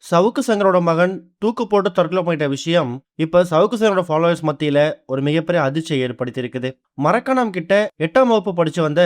சவுக்கு சங்கரோட மகன் தூக்கு போட்டு தற்கொலை பண்ணிட்ட விஷயம் இப்ப சவுக்கு சங்கரோட ஃபாலோவர்ஸ் மத்தியில ஒரு மிகப்பெரிய அதிர்ச்சியை ஏற்படுத்தி இருக்குது. மரக்காணம் கிட்ட 8ஆம் வகுப்பு படிச்சு வந்த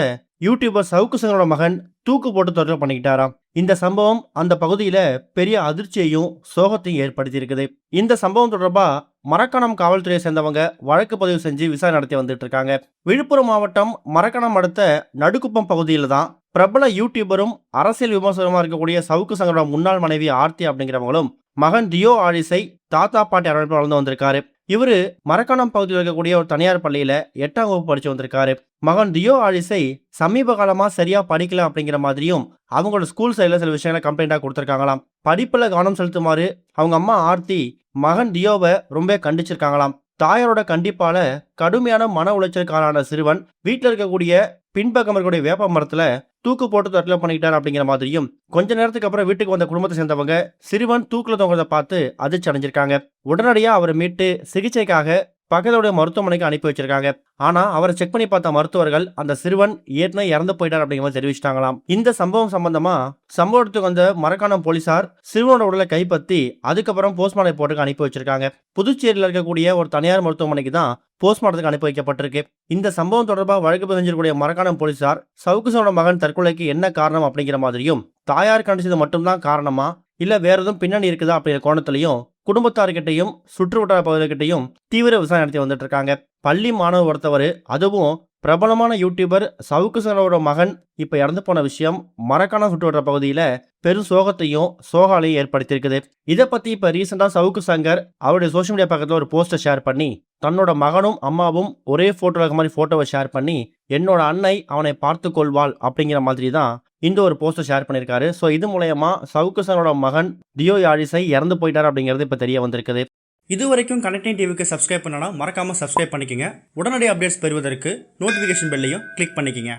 யூடியூபர் சவுக்கு சங்கரோட மகன் தூக்கு போட்டு தற்கொலை பண்ணிக்கிட்டாராம். இந்த சம்பவம் அந்த பகுதியில பெரிய அதிர்ச்சியையும் சோகத்தையும் ஏற்படுத்தி இருக்குது. இந்த சம்பவம் தொடர்பா மரக்காணம் காவல்துறையை சேர்ந்தவங்க வழக்கு பதிவு செஞ்சு விசாரணை நடத்தி வந்துட்டு இருக்காங்க. விழுப்புரம் மாவட்டம் மரக்காணம் அடுத்த நடுக்குப்பம் பகுதியில தான் பிரபல யூடியூபரும் அரசியல் விமர்சனமா இருக்கக்கூடிய சவுக்கு சங்கரோட முன்னாள் மனைவி ஆர்த்தி அப்படிங்கிறவங்களும் மகன் தியோ ஆலிஸை தாத்தா பாட்டி அரவணைப்பில் வளர்ந்து வந்திருக்காரு. இவரு மரக்காணம் பகுதியில் இருக்கக்கூடிய ஒரு தனியார் பள்ளியில 8ஆம் வகுப்பு படிச்சு வந்திருக்காரு. மகன் தியோ ஆலிஸை சமீப காலமா சரியா படிக்கல அப்படிங்கிற மாதிரியும் அவங்களோட ஸ்கூல் சைட்ல சில விஷயங்களை கம்ப்ளைண்டா கொடுத்திருக்காங்களாம். படிப்புல கவனம் செலுத்துமாறு அவங்க அம்மா ஆர்த்தி மகன் தியோவை ரொம்ப கண்டிச்சிருக்காங்களாம். தாயாரோட கண்டிப்பால கடுமையான மன உளைச்சலுக்கு ஆளான சிறுவன் வீட்டில் இருக்கக்கூடிய பின்பக்கம் இருக்கக்கூடிய வேப்ப மரத்துல தூக்கு போட்டு தற்கொலை பண்ணிக்கிட்டார் அப்படிங்கிற மாதிரியும் கொஞ்ச நேரத்துக்கு அப்புறம் வீட்டுக்கு வந்த குடும்பத்தை சேர்ந்தவங்க சிறுவன் தூக்குல தொங்குறத பார்த்து அதிர்ச்சி அடைஞ்சிருக்காங்க. உடனடியா அவரை மீட்டு சிகிச்சைக்காக பக்கத்துடைய மருத்துவமனைக்கு அனுப்பி வச்சிருக்காங்க. ஆனா அவரை செக் பண்ணி பார்த்த மருத்துவர்கள் அந்த சிறுவன் ஏற்கனவே இறந்து போயிட்டார் அப்படிங்கிற மாதிரி தெரிவிச்சிட்டாங்களாம். இந்த சம்பவம் சம்பந்தமா சம்பவத்துக்கு வந்த மரக்காணம் போலீசார் சிறுவனோட உடலை கைப்பற்றி அதுக்கப்புறம் போஸ்ட்மார்ட்டம் ரிப்போர்ட்டுக்கு அனுப்பி வச்சிருக்காங்க. புதுச்சேரியில் இருக்கக்கூடிய ஒரு தனியார் மருத்துவமனைக்கு தான் போஸ்ட்மார்ட்டத்துக்கு அனுப்பி வைக்கப்பட்டிருக்கு. இந்த சம்பவம் தொடர்பாக வழக்கு பதிஞ்சிருக்கக்கூடிய மரக்காணம் போலீசார் சவுக்கு சங்கரோட மகன் தற்கொலைக்கு என்ன காரணம் அப்படிங்கிற மாதிரியும் தாயார் கண்டிச்சது மட்டும்தான் காரணமா இல்ல வேற எதுவும் பின்னணி இருக்குதா அப்படிங்கிற கோணத்திலையும் குடும்பத்தார்கிட்டையும் சுற்று வட்டார பகுதிகிட்டையும் தீவிர விசாரணை நடத்தி வந்துட்டு இருக்காங்க. பள்ளி மாணவர் ஒருத்தவர், அதுவும் பிரபலமான யூடியூபர் சவுக்கு சங்கரோட மகன் இப்ப இறந்து போன விஷயம் மரக்காணம் சுற்று வட்டார பகுதியில பெரும் சோகத்தையும் சோகாலையும் ஏற்படுத்தி இருக்குது. இதை பத்தி இப்ப ரீசெண்டா சவுக்கு சங்கர் அவருடைய சோசியல் மீடியா பக்கத்துல ஒரு போஸ்டர் ஷேர் பண்ணி தன்னோட மகனும் அம்மாவும் ஒரே போட்டோ இருக்க மாதிரி போட்டோவை ஷேர் பண்ணி என்னோட அன்னை அவனை பார்த்து கொள்வாள் அப்படிங்கிற மாதிரி தான் இந்த ஒரு போஸ்டர் ஷேர் பண்ணியிருக்காரு. ஸோ இது மூலயமா சவுக்கு சங்கரோட மகன் தியோ ஆலிஸை இறந்து போயிட்டார் அப்படிங்கிறது இப்போ தெரிய வந்திருக்குது. இது வரைக்கும் கனெக்டிங் டிவிக்கு சப்ஸ்கிரைப் பண்ணனா மறக்காம சப்ஸ்கிரைப் பண்ணிக்கங்க. உடனடி அப்டேட்ஸ் பெறுவதற்கு நோட்டிஃபிகேஷன் பெல்லையும் கிளிக் பண்ணிக்கங்க.